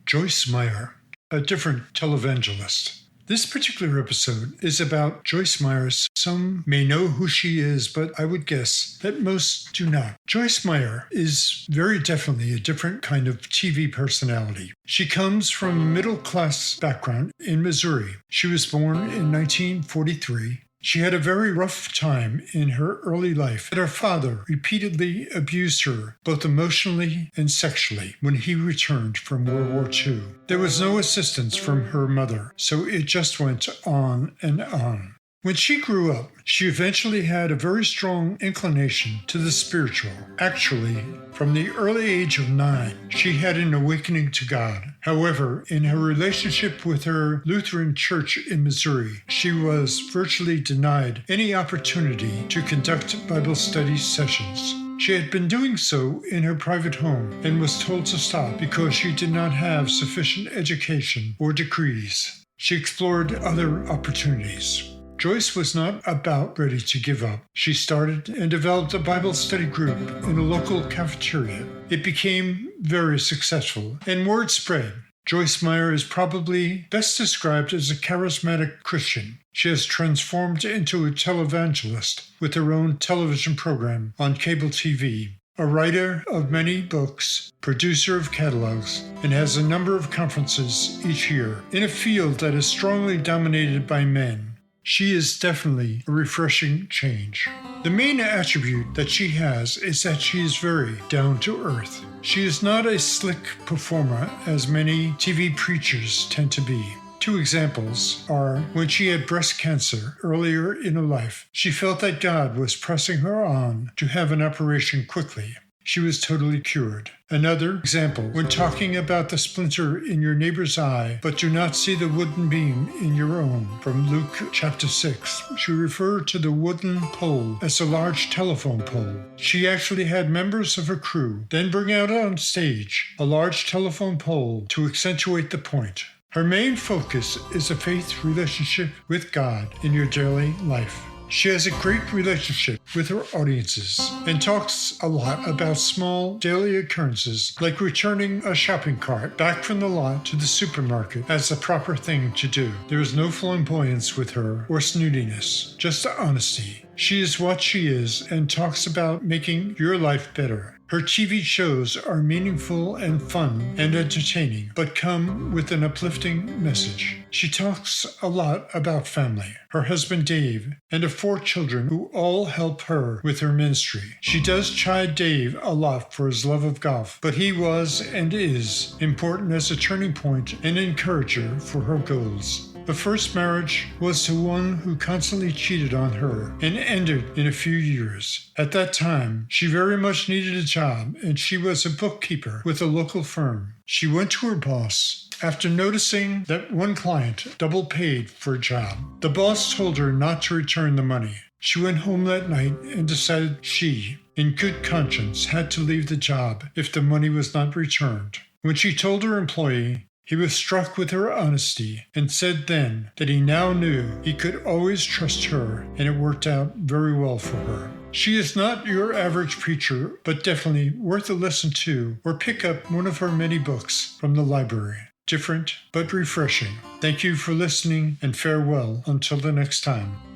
Joyce Meyer, a different televangelist. This particular episode is about Joyce Meyer. Some may know who she is, but I would guess that most do not. Joyce Meyer is very definitely a different kind of TV personality. She comes from a middle-class background in Missouri. She was born in 1943. She had a very rough time in her early life, and her father repeatedly abused her, both emotionally and sexually, when he returned from World War II. There was no assistance from her mother, so it just went on and on. When she grew up, she eventually had a very strong inclination to the spiritual. Actually, from the early age of 9, she had an awakening to God. However, in her relationship with her Lutheran church in Missouri, she was virtually denied any opportunity to conduct Bible study sessions. She had been doing so in her private home and was told to stop because she did not have sufficient education or degrees. She explored other opportunities. Joyce was not about ready to give up. She started and developed a Bible study group in a local cafeteria. It became very successful, and word spread. Joyce Meyer is probably best described as a charismatic Christian. She has transformed into a televangelist with her own television program on cable TV. A writer of many books, producer of catalogs, and has a number of conferences each year in a field that is strongly dominated by men. She is definitely a refreshing change. The main attribute that she has is that she is very down to earth. She is not a slick performer as many TV preachers tend to be. Two examples are when she had breast cancer earlier in her life. She felt that God was pressing her on to have an operation quickly. She was totally cured. Another example, when talking about the splinter in your neighbor's eye, but do not see the wooden beam in your own, from Luke chapter 6. She referred to the wooden pole as a large telephone pole. She actually had members of her crew then bring out on stage a large telephone pole to accentuate the point. Her main focus is a faith relationship with God in your daily life. She has a great relationship with her audiences and talks a lot about small daily occurrences like returning a shopping cart back from the lot to the supermarket as the proper thing to do. There is no flamboyance with her or snootiness, just honesty. She is what she is and talks about making your life better. Her TV shows are meaningful and fun and entertaining, but come with an uplifting message. She talks a lot about family, her husband Dave, and of 4 children who all help her with her ministry. She does chide Dave a lot for his love of golf, but he was and is important as a turning point and encourager for her goals. The first marriage was to one who constantly cheated on her and ended in a few years. At that time, she very much needed a job, and she was a bookkeeper with a local firm. She went to her boss after noticing that one client double paid for a job. The boss told her not to return the money. She went home that night and decided she, in good conscience, had to leave the job if the money was not returned. When she told her employee, he was struck with her honesty and said then that he now knew he could always trust her, and it worked out very well for her. She is not your average preacher, but definitely worth a listen to or pick up one of her many books from the library. Different but refreshing. Thank you for listening and farewell until the next time.